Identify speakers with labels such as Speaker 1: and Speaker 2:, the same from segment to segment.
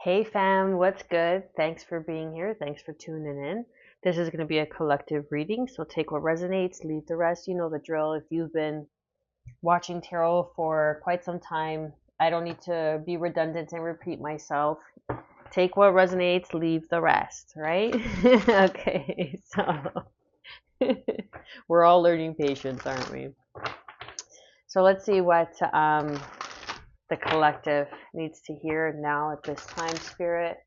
Speaker 1: Hey fam, what's good? Thanks for being here. Thanks for tuning in. This is going to be a collective reading, so take what resonates, leave the rest. You know the drill. If you've been watching tarot for quite some time, I don't need to be redundant and repeat myself. Take what resonates, leave the rest, right? Okay, so we're all learning patience, aren't we? So let's see what the collective needs to hear now at this time, Spirit.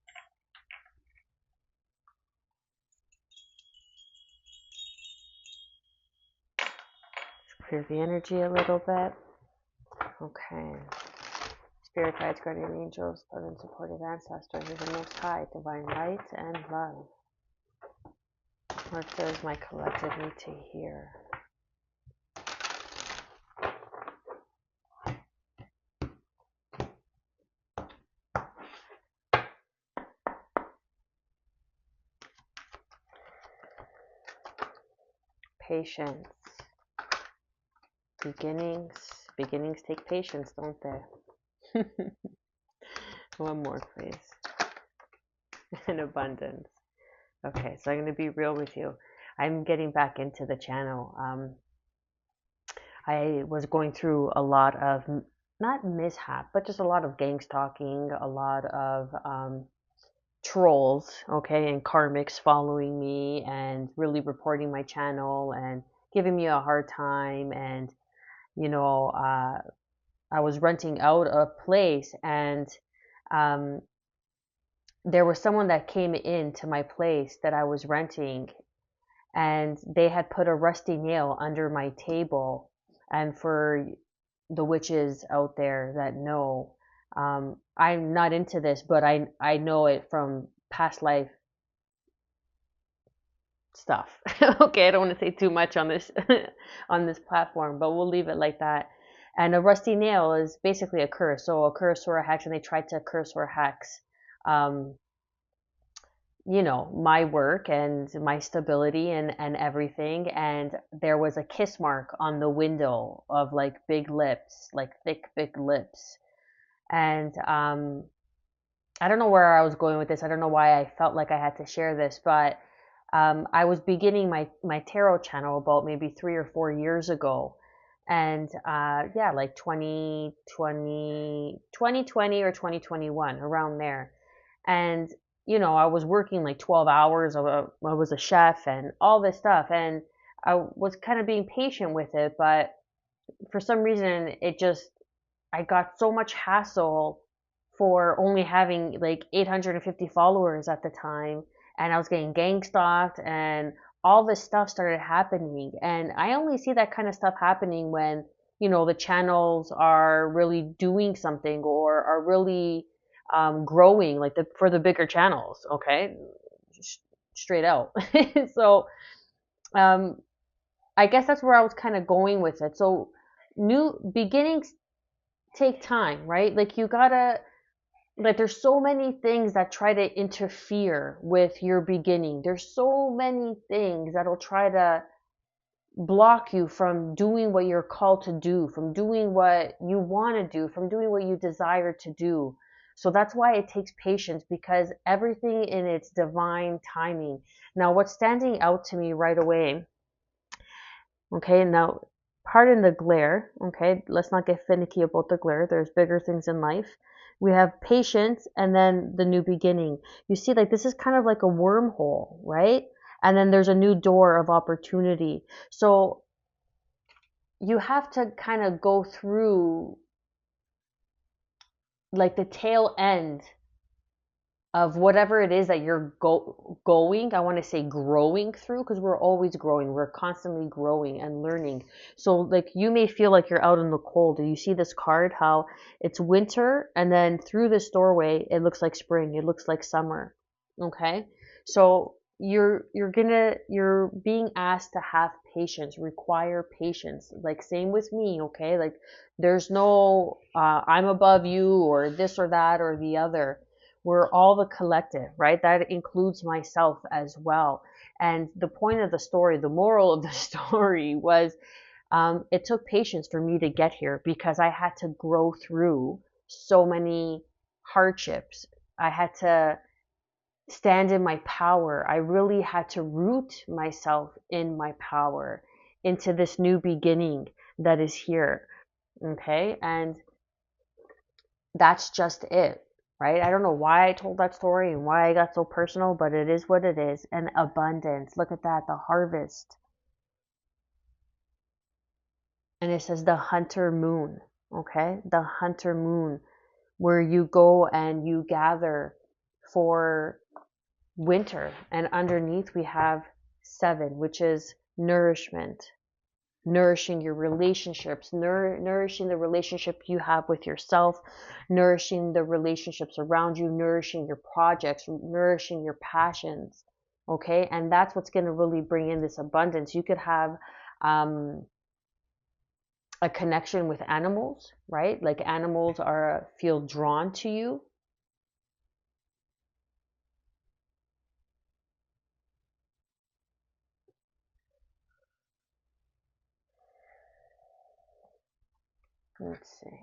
Speaker 1: Clear the energy a little bit. Okay. Spirit guides, guardian angels, love and supportive ancestors of the Most High, divine light and love. What does my collective need to hear? Patience. Beginnings. Beginnings take patience, don't they? One more, please. And abundance. Okay, so I'm going to be real with you. I'm getting back into the channel. I was going through a lot of, not mishap, but just a lot of gang stalking, a lot of trolls, okay, and karmics following me and really reporting my channel and giving me a hard time. And, you know, I was renting out a place, and there was someone that came into my place that I was renting, and they had put a rusty nail under my table. And for the witches out there that know, I'm not into this, but I know it from past life stuff. Okay, I don't want to say too much on this on this platform, but we'll leave it like that. And a rusty nail is basically a curse. So a curse or a hex, and they tried to curse or hex, um, my work and my stability and everything. And there was a kiss mark on the window of like big lips, like thick, big lips. And I don't know where I was going with this. I don't know why I felt like I had to share this, but I was beginning my tarot channel about maybe 3 or 4 years ago. And yeah, like 2020 or 2021, around there. And, I was working like 12 hours. I was a chef and all this stuff. And I was kind of being patient with it. But for some reason, I got so much hassle for only having like 850 followers at the time, and I was getting gang stalked, and all this stuff started happening. And I only see that kind of stuff happening when, the channels are really doing something or are really growing, like for the bigger channels, okay? Straight out. So um, I guess that's where I was kind of going with it. So new beginnings take time, right? Like you gotta, like there's so many things that try to interfere with your beginning. There's so many things that'll try to block you from doing what you're called to do, from doing what you want to do, from doing what you desire to do. So that's why it takes patience, because everything in its divine timing. Now, what's standing out to me right away, okay, now pardon the glare, okay, let's not get finicky about the glare. There's bigger things in life. We have patience and then the new beginning. You see, like this is kind of like a wormhole, right? And then there's a new door of opportunity. So you have to kind of go through like the tail end of whatever it is that you're going, I want to say growing through, because we're always growing. We're constantly growing and learning. So like you may feel like you're out in the cold. Do you see this card, how it's winter, and then through this doorway it looks like spring, it looks like summer. Okay? So you're being asked to have patience, require patience. Like same with me, okay? Like there's no I'm above you or this or that or the other. We're all the collective, right? That includes myself as well. And the point of the story, the moral of the story was, it took patience for me to get here because I had to grow through so many hardships. I had to stand in my power. I really had to root myself in my power into this new beginning that is here. Okay. And that's just it, right? I don't know why I told that story and why I got so personal, but it is what it is. And abundance. Look at that, the harvest. And it says the hunter moon, okay? The hunter moon, where you go and you gather for winter. And underneath we have 7, which is nourishment, nourishing your relationships, nourishing the relationship you have with yourself, nourishing the relationships around you, nourishing your projects, nourishing your passions. Okay. And that's what's going to really bring in this abundance. You could have a connection with animals, right? Like animals feel drawn to you. Let's see.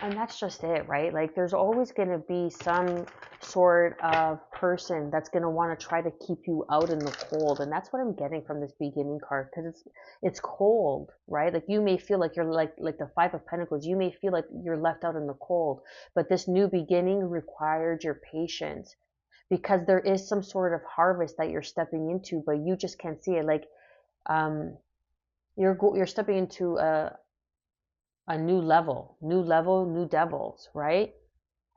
Speaker 1: And that's just it, right? Like there's always going to be some sort of person that's going to want to try to keep you out in the cold. And that's what I'm getting from this beginning card, because it's cold, right? Like you may feel like you're like the 5 of Pentacles, you may feel like you're left out in the cold, but this new beginning required your patience, because there is some sort of harvest that you're stepping into, but you just can't see it. Like you're stepping into a new level, new devils, right?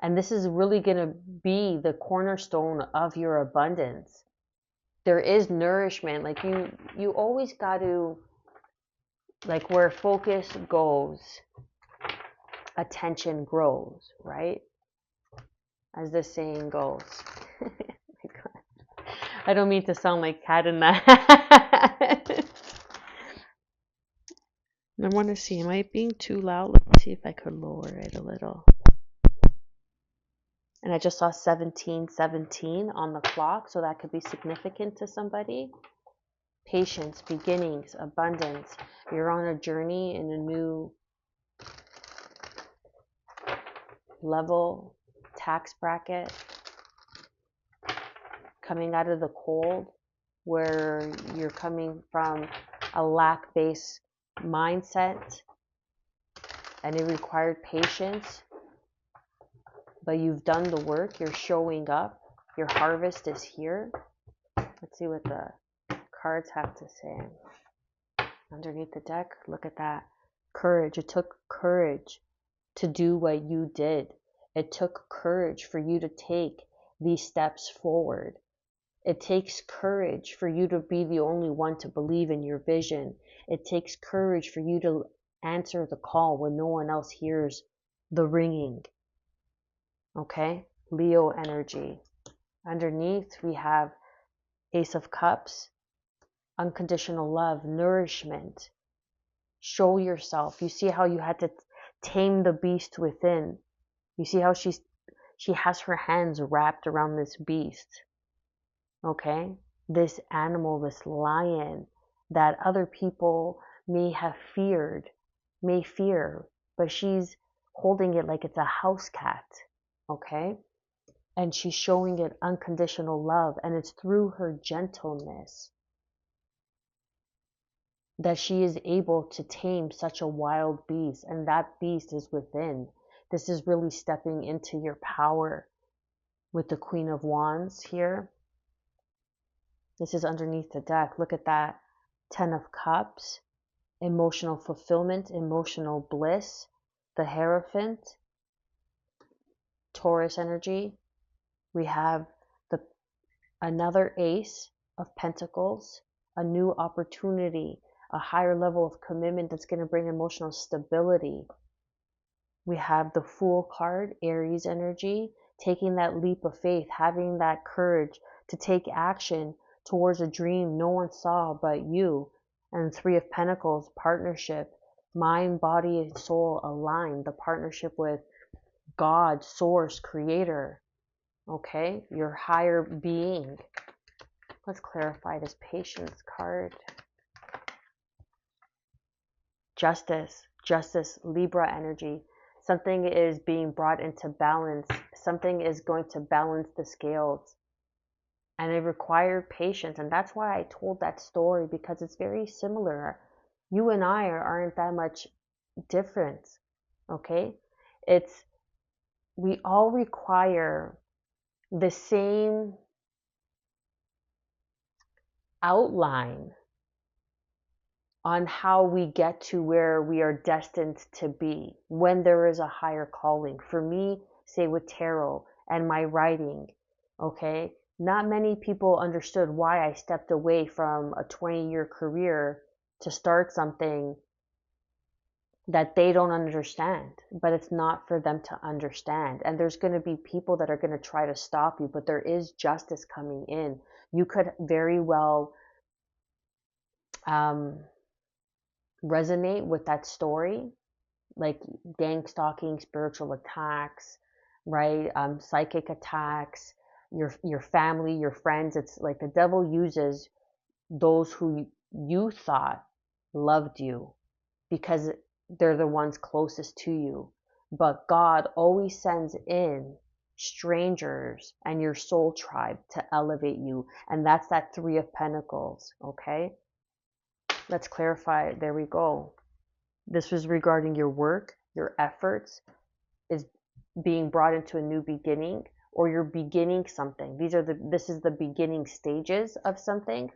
Speaker 1: And this is really going to be the cornerstone of your abundance. There is nourishment. Like you always got to, like where focus goes, attention grows, right? As the saying goes. I don't mean to sound like Cat in the Hat. I want to see, am I being too loud? Let me see if I could lower it a little. And I just saw 1717 on the clock, so that could be significant to somebody. Patience, beginnings, abundance. You're on a journey in a new level, tax bracket, coming out of the cold, where you're coming from a lack-based mindset, and it required patience, but you've done the work, you're showing up, your harvest is here. Let's see what the cards have to say. Underneath the deck, look at that. Courage. It took courage to do what you did. It took courage for you to take these steps forward. It takes courage for you to be the only one to believe in your vision. It takes courage for you to answer the call when no one else hears the ringing. Okay? Leo energy. Underneath, we have Ace of Cups, unconditional love, nourishment. Show yourself. You see how you had to tame the beast within. You see how she has her hands wrapped around this beast. Okay? This animal, this lion that other people may fear, but she's holding it like it's a house cat. Okay? And she's showing it unconditional love, and it's through her gentleness that she is able to tame such a wild beast, and that beast is within. This is really stepping into your power with the Queen of Wands here. This is underneath the deck. Look at that. 10 of Cups, emotional fulfillment, emotional bliss, the Hierophant, Taurus energy. We have another Ace of Pentacles, a new opportunity, a higher level of commitment that's going to bring emotional stability. We have the Fool card, Aries energy, taking that leap of faith, having that courage to take action towards a dream no one saw but you. And 3 of Pentacles, partnership, mind, body, and soul aligned, the partnership with God, source, creator. Okay, your higher being. Let's clarify this patience card. Justice, Libra energy. Something is being brought into balance. Something is going to balance the scales. And it required patience. And that's why I told that story, because it's very similar. You and I aren't that much different. Okay? We all require the same outline on how we get to where we are destined to be when there is a higher calling. For me, say with tarot and my writing, okay, not many people understood why I stepped away from a 20-year career to start something that they don't understand, but it's not for them to understand. And there's going to be people that are going to try to stop you, but there is justice coming in. You could very well resonate with that story, like gang stalking, spiritual attacks, right? Psychic attacks, your family, your friends. It's like the devil uses those who you thought loved you because they're the ones closest to you. But God always sends in strangers and your soul tribe to elevate you. And that's that Three of Pentacles, okay? Let's clarify. There we go. This was regarding your work, your efforts is being brought into a new beginning, or you're beginning something. This is the beginning stages of something.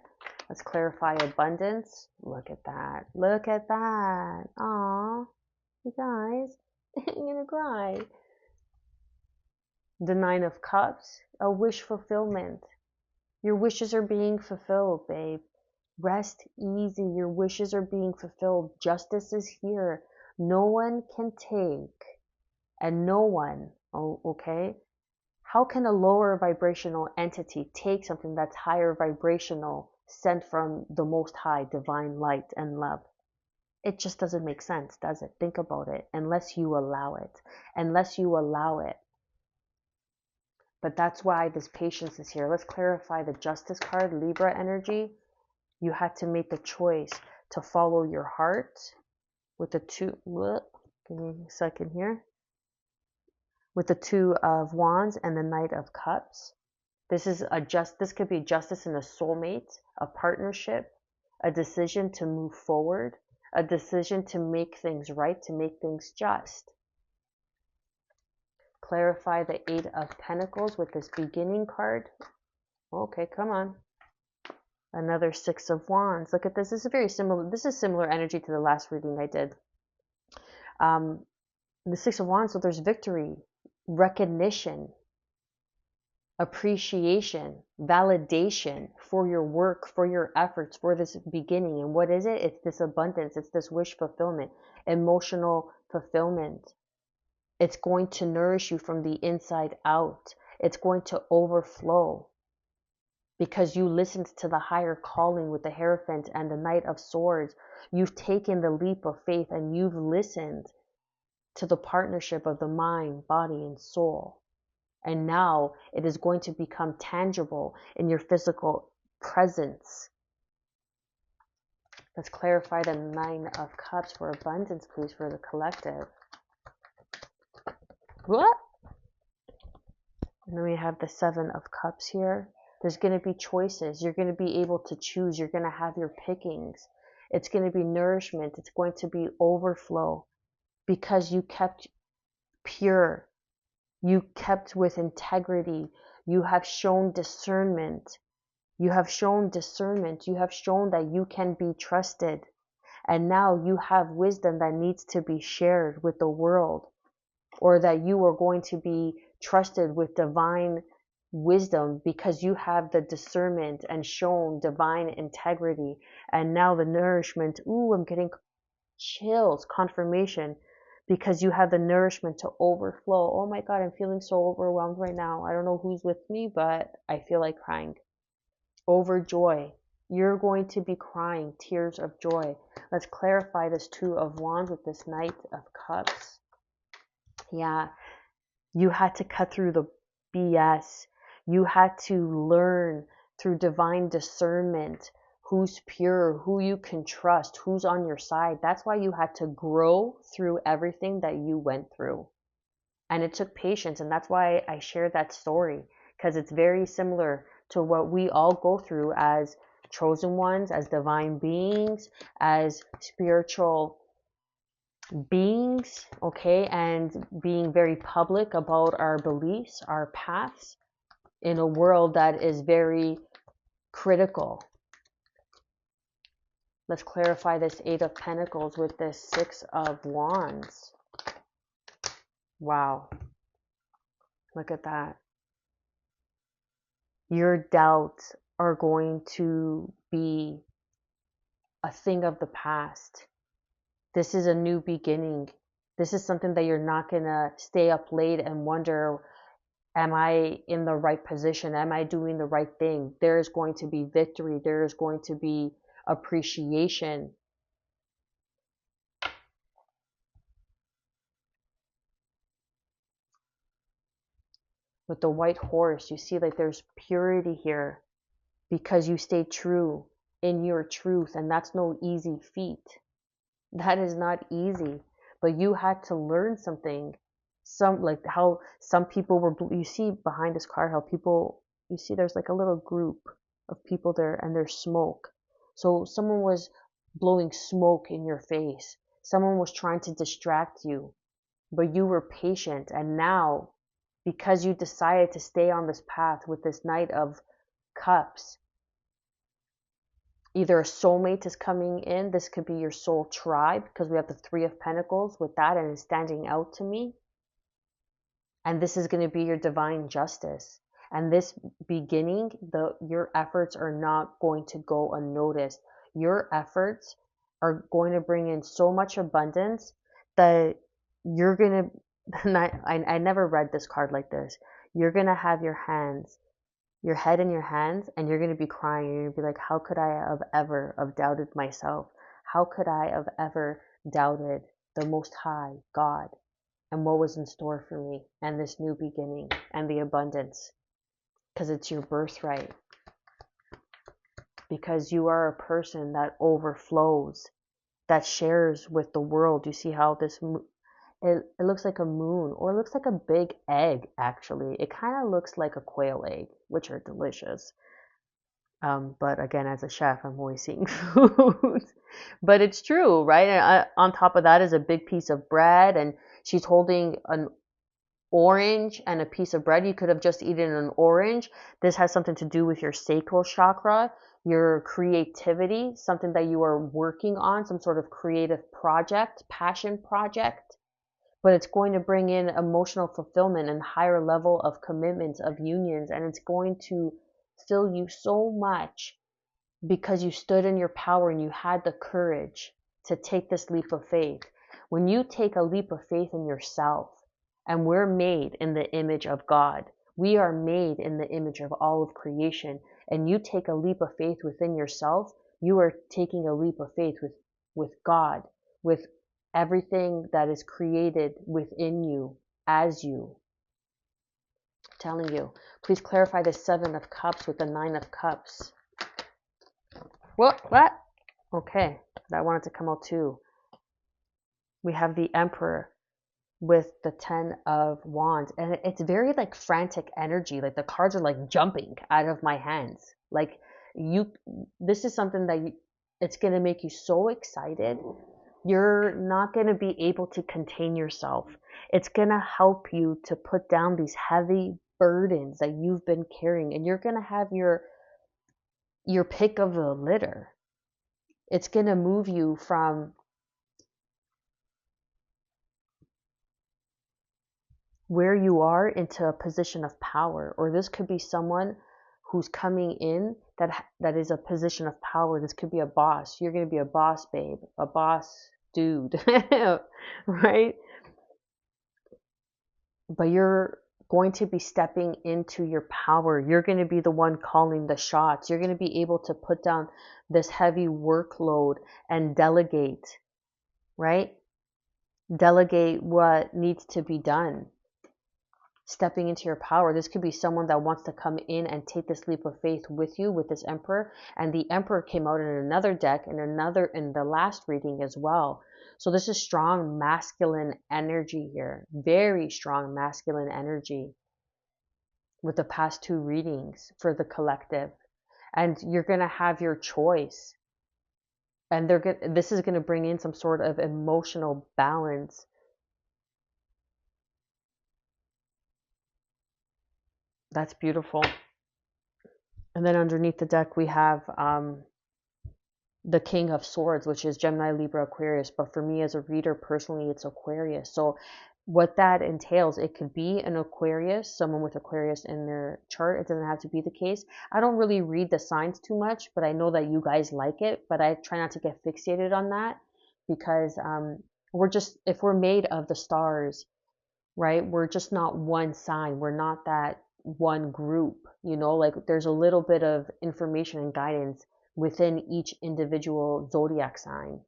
Speaker 1: Let's clarify abundance. Look at that. Look at that. Aw, you guys, I'm gonna cry. The Nine of Cups, a wish fulfillment. Your wishes are being fulfilled, babe. Rest easy. Your wishes are being fulfilled. Justice is here. No one can take, and no one, oh, okay? How can a lower vibrational entity take something that's higher vibrational, sent from the Most High, divine light and love? It just doesn't make sense, does it? Think about it. Unless you allow it. Unless you allow it. But that's why this patience is here. Let's clarify the Justice card, Libra energy. You had to make the choice to follow your heart with the two. Give me a second here. With the Two of Wands and the Knight of Cups. This could be justice in a soulmate, a partnership, a decision to move forward, a decision to make things right, to make things just. Clarify the Eight of Pentacles with this beginning card. Okay, come on. Another Six of Wands. Look at this. This is very similar. This is similar energy to the last reading I did. The Six of Wands, so there's victory, recognition, appreciation, validation for your work, for your efforts, for this beginning. And what is it? It's this abundance. It's this wish fulfillment, emotional fulfillment. It's going to nourish you from the inside out. It's going to overflow because you listened to the higher calling with the Hierophant and the Knight of Swords. You've taken the leap of faith and you've listened to the partnership of the mind, body, and soul. And now it is going to become tangible in your physical presence. Let's clarify the Nine of Cups for abundance, please, for the collective. What? And then we have the Seven of Cups here. There's going to be choices. You're going to be able to choose. You're going to have your pickings. It's going to be nourishment. It's going to be overflow because you kept pure. You kept with integrity. You have shown discernment. You have shown discernment. You have shown that you can be trusted. And now you have wisdom that needs to be shared with the world, or that you are going to be trusted with divine wisdom because you have the discernment and shown divine integrity. And now the nourishment, ooh, I'm getting chills, confirmation, because you have the nourishment to overflow. Oh my God, I'm feeling so overwhelmed right now. I don't know who's with me, but I feel like crying. Overjoy. You're going to be crying tears of joy. Let's clarify this Two of Wands with this Knight of Cups. Yeah, you had to cut through the BS. You had to learn through divine discernment who's pure, who you can trust, who's on your side. That's why you had to grow through everything that you went through. And it took patience. And that's why I shared that story, because it's very similar to what we all go through as chosen ones, as divine beings, as spiritual beings, okay, and being very public about our beliefs, our paths in a world that is very critical. Let's clarify this Eight of Pentacles with this Six of Wands. Wow. Look at that. Your doubts are going to be a thing of the past. This is a new beginning. This is something that you're not going to stay up late and wonder, am I in the right position? Am I doing the right thing? There is going to be victory. There is going to be appreciation. With the white horse, you see like there's purity here because you stay true in your truth, and that's no easy feat. That is not easy, but you had to learn something. Some, like how some people were, you see behind this card how people, you see there's like a little group of people there and there's smoke. So someone was blowing smoke in your face. Someone was trying to distract you, but you were patient. And now, because you decided to stay on this path with this Knight of Cups, either a soulmate is coming in. This could be your soul tribe, because we have the Three of Pentacles with that, and it's standing out to me. And this is going to be your divine justice. And this beginning, your efforts are not going to go unnoticed. Your efforts are going to bring in so much abundance that you're going to, I never read this card like this. You're going to have your head in your hands, and you're going to be crying. You're going to be like, how could I have ever have doubted myself? How could I have ever doubted the Most High God and what was in store for me and this new beginning and the abundance? Because it's your birthright. Because you are a person that overflows, that shares with the world. You see how this, it looks like a moon, or it looks like a big egg, actually. It kind of looks like a quail egg, which are delicious. But again, as a chef, I'm always seeing food. But it's true, right? And on top of that is a big piece of bread, and she's holding an orange and a piece of bread. You could have just eaten an orange. This has something to do with your sacral chakra, your creativity, something that you are working on, some sort of creative project, passion project. But it's going to bring in emotional fulfillment and higher level of commitments, of unions, and it's going to fill you so much because you stood in your power and you had the courage to take this leap of faith. When you take a leap of faith in yourself, and we're made in the image of God, we are made in the image of all of creation, and you take a leap of faith within yourself, you are taking a leap of faith with God, with everything that is created within you, as you. I'm telling you. Please clarify the Seven of Cups with the Nine of Cups. What? Okay, that wanted to come out too. We have the Emperor with the Ten of Wands, and it's very like frantic energy. Like the cards are like jumping out of my hands. Like this is something that it's going to make you so excited. You're not going to be able to contain yourself. It's going to help you to put down these heavy burdens that you've been carrying, and you're going to have your pick of the litter. It's going to move you from where you are into a position of power. Or this could be someone who's coming in that is a position of power. This could be a boss. You're going to be a boss babe, a boss dude, right? But you're going to be stepping into your power. You're going to be the one calling the shots. You're going to be able to put down this heavy workload and delegate, right? Delegate what needs to be done. stepping into your power. This could be someone that wants to come in and take this leap of faith with you, with this Emperor. And the Emperor came out in another deck, and another in the last reading as well. So this is strong masculine energy here, very strong masculine energy with the past two readings for the collective. And you're going to have your choice. And this is going to bring in some sort of emotional balance. That's beautiful. And then underneath the deck, we have the King of Swords, which is Gemini, Libra, Aquarius. But for me as a reader, personally, it's Aquarius. So what that entails, it could be an Aquarius, someone with Aquarius in their chart. It doesn't have to be the case. I don't really read the signs too much, but I know that you guys like it. But I try not to get fixated on that, because if we're made of the stars, right? We're just not one sign. We're not that one group, like there's a little bit of information and guidance within each individual zodiac sign.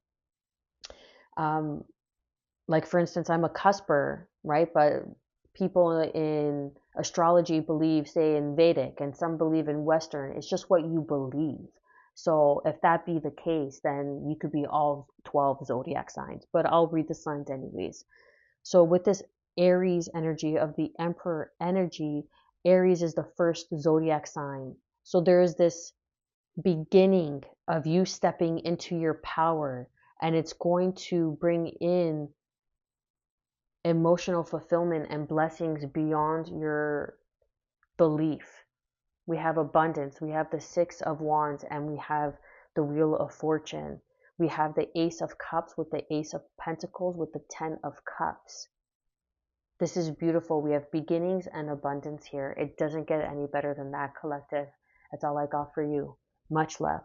Speaker 1: Like for instance, I'm a cusper, right? But people in astrology believe, say, in Vedic, and some believe in Western. It's just what you believe. So if that be the case, then you could be all 12 zodiac signs, but I'll read the signs anyways. So with this Aries energy of the Emperor energy, Aries is the first zodiac sign. So there is this beginning of you stepping into your power, and it's going to bring in emotional fulfillment and blessings beyond your belief. We have abundance. We have the Six of Wands, and we have the Wheel of Fortune. We have the Ace of Cups with the Ace of Pentacles with the Ten of Cups. This is beautiful. We have beginnings and abundance here. It doesn't get any better than that, collective. That's all I got for you. Much love.